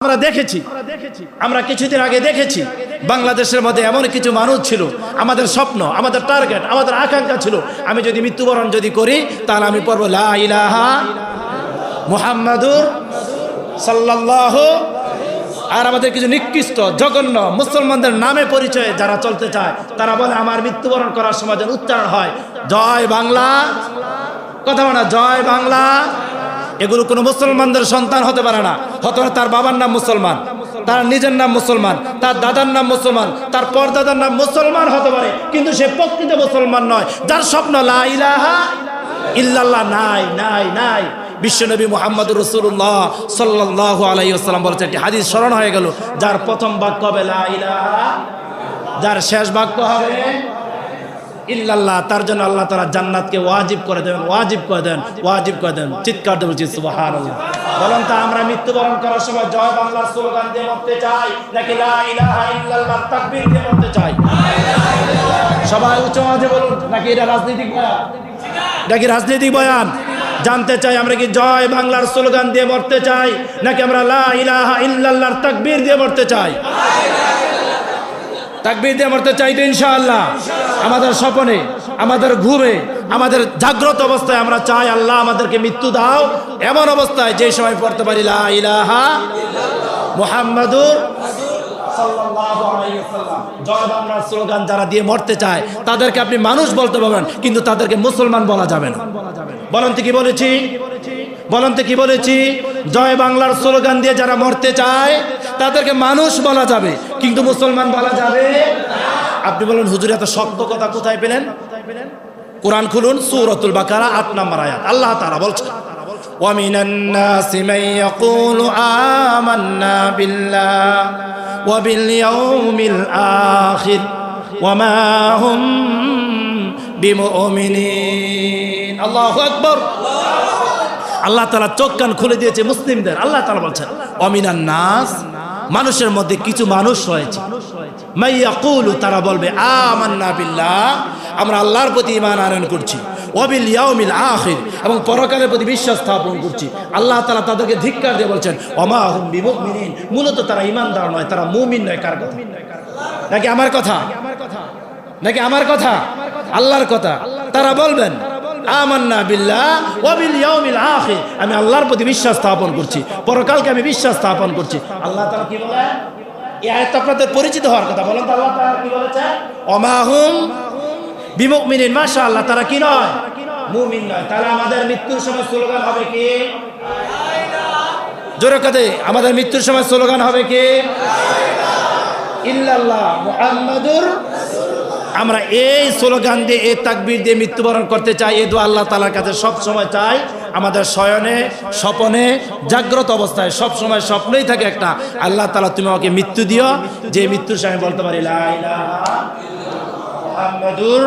আমরা দেখেছি, আমরা কিছুদিন আগে দেখেছি বাংলাদেশের মধ্যে এমন কিছু মানুষ ছিল, আমাদের স্বপ্ন, আমাদের টার্গেট, আমাদের আকাঙ্ক্ষা ছিল আমি যদি মৃত্যুবরণ যদি করি তাহলে আমি পড়বো লা ইলাহা মুহাম্মাদুর সাল্লাল্লাহু। আর আমাদের কিছু নিকৃষ্ট জঘন্য মুসলমানদের নামে পরিচয়ে যারা চলতে চায় তারা বলে আমার মৃত্যুবরণ করার সময় যেন উচ্চারণ হয় জয় বাংলা, কথা বলে না জয় বাংলা। এগুলো কোনো মুসলমানদের সন্তান হতে পারে না। হতে পারে তার বাবার নাম মুসলমান, তার নিজের নাম মুসলমান, তার দাদার নাম মুসলমান, তার পরদাদার নাম মুসলমান হতে পারে, কিন্তু সে প্রকৃত মুসলমান নয়। যার স্বপ্ন লা ইলাহা ইল্লাল্লাহ নাই নাই নাই। বিশ্বনবী মুহাম্মদুর রাসূলুল্লাহ সাল্লাল্লাহু আলাইহি ওয়াসাল্লাম বলেছেন, একটি হাদিস স্মরণ হয়ে গেল, যার প্রথম বাক্য হবে লা ইলাহা, যার শেষ বাক্য হবে ইল্লাল্লাহ, তার জন্য আল্লাহ তাআলা জান্নাতকে ওয়াজিব করে দেন, ওয়াজিব করে দেন, ওয়াজিব করে দেন। চিৎকার দিয়ে বলছি সুবহানাল্লাহ। বলেন তো আমরা মৃত্যুবরণ করার সময় জয় বাংলার স্লোগান দিয়ে মরতে চাই নাকি লা ইলাহা ইল্লাল্লাহ তাকবীর দিয়ে মরতে চাই? সবাই উচ্চ আওয়াজে বলুন, নাকি এটা রাজনৈতিক বয়ান? নাকি রাজনৈতিক বয়ান? জানতে চাই আমরা কি জয় বাংলার স্লোগান দিয়ে মরতে চাই নাকি আমরা লা ইলাহা ইল্লাল্লাহর তাকবীর দিয়ে মরতে চাই? তাকবীর দিয়ে মরতে চাই তো ইনশাআল্লাহ। আমাদের স্বপ্নে, আমাদের ঘুমে, আমাদের জাগ্রত অবস্থায় আমরা চাই আল্লাহ আমাদেরকে মৃত্যু দাও এমন অবস্থায় যে সময় পড়তে পারি লা ইলাহা মুহাম্মাদুর সাল্লাল্লাহু আলাইহি ওয়াসাল্লাম। জয় বাংলার স্লোগান যারা দিয়ে মরতে চায় তাদেরকে আপনি মানুষ বলতে পারবেন, কিন্তু তাদেরকে মুসলমান বলা যাবে না। বলেন তো কি বলেছি? বলেন তো কি বলেছি? জয় বাংলার স্লোগান দিয়ে যারা মরতে চায় তাদেরকে মানুষ বলা যাবে, কিন্তু মুসলমান বলা যাবে। আপনি বলেন হুজুর এত শক্ত কথা কোথায় পেলেন? কোরআন খুলুন, সূরাতুল বাকারা ৮ নম্বর আয়াত। আল্লাহ তাআলা বলছেন, ওয়া মিনান নাসি মান ইয়াকুলু আমান্না বিল্লাহি ওয়া বিল ইয়াউমিল আখির ওয়া মা হুম বিমুমিনিন। আল্লাহু আকবার। আল্লাহ তাআলা চোখ কান খুলে দিয়েছে মুসলিমদের। আল্লাহ তাআলা বলছেন ওয়া মিনান নাস, মানুষের মধ্যে কিছু মানুষ রয়েছে, মান ইয়াকুলু, তারা বলবে আমান্না বিল্লাহ, আমরা আল্লাহর প্রতি ঈমান আনয়ন করছি, ওয়া বিল ইয়াউমিল আখির, এবং পরকালের প্রতি বিশ্বাস স্থাপন করছি। আল্লাহ তাআলা তাদেরকে ধিক্কার দিয়ে বলছেন ওয়া মা হুম বিমুমিনিন, মূলত তারা ঈমানদার নয়, তারা মুমিন নয়। কার কথা? নাকি আমার কথা? নাকি আমার কথা? আল্লাহর কথা। তারা বলবেন আমান্না বিল্লাহ ওয়া বিল ইয়াউমিল আখির, আমি আল্লাহর প্রতি বিশ্বাস স্থাপন করছি, পরকালকে আমি বিশ্বাস স্থাপন করছি। আল্লাহ তাআলা কি বলেন? এই আয়াত আপনাদের পরিচিত হওয়ার কথা। বলেন তো আল্লাহ তাআলা কি বলেছেন? ওয়া মা হুম বিমুমিনিন, মাশাআল্লাহ, তারা কি নয়? মুমিন নয়। তাহলে আমাদের মৃত্যুর সময় স্লোগান হবে কি? জোরে কাঁদে আমাদের মৃত্যুর সময় স্লোগান হবে কি? ইল্লাল্লাহ মুহাম্মাদুর। আমরা এই স্লোগান দিয়ে, এই তাকবীর দিয়ে মৃত্যুবরণ করতে চাই। এই দোয়া আল্লাহ তাআলার কাছে সব সময় চাই। আমাদের শয়নে, স্বপনে, জাগ্রত অবস্থায় সব সময় স্বপ্নই থাকে একটা, আল্লাহ তাআলা তুমি আমাকে মৃত্যু দিও, যে মৃত্যুর সময় বলতে পারি লা ইলাহা মুহাম্মাদুর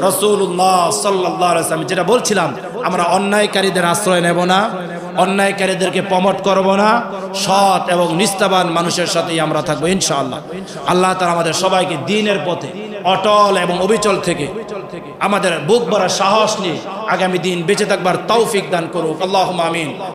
রাসূলুল্লাহ সাল্লাল্লাহু আলাইহি ওয়াসাল্লাম। যেটা বলছিলাম, আমরা অন্যায়কারীদের আশ্রয় নেব না, অন্যায়কারীদেরকে প্রমোট করব না, সৎ এবং নিষ্ঠাবান মানুষের সাথেই আমরা থাকবো ইনশাআল্লাহ। আল্লাহ তাআলা আমাদের সবাইকে দ্বীনের পথে অটল এবং অবিচল থেকে আমাদের বুক ভরা সাহস নিয়ে আগামী দিন বেঁচে থাকবার তৌফিক দান করুক। আল্লাহুম্মা আমিন।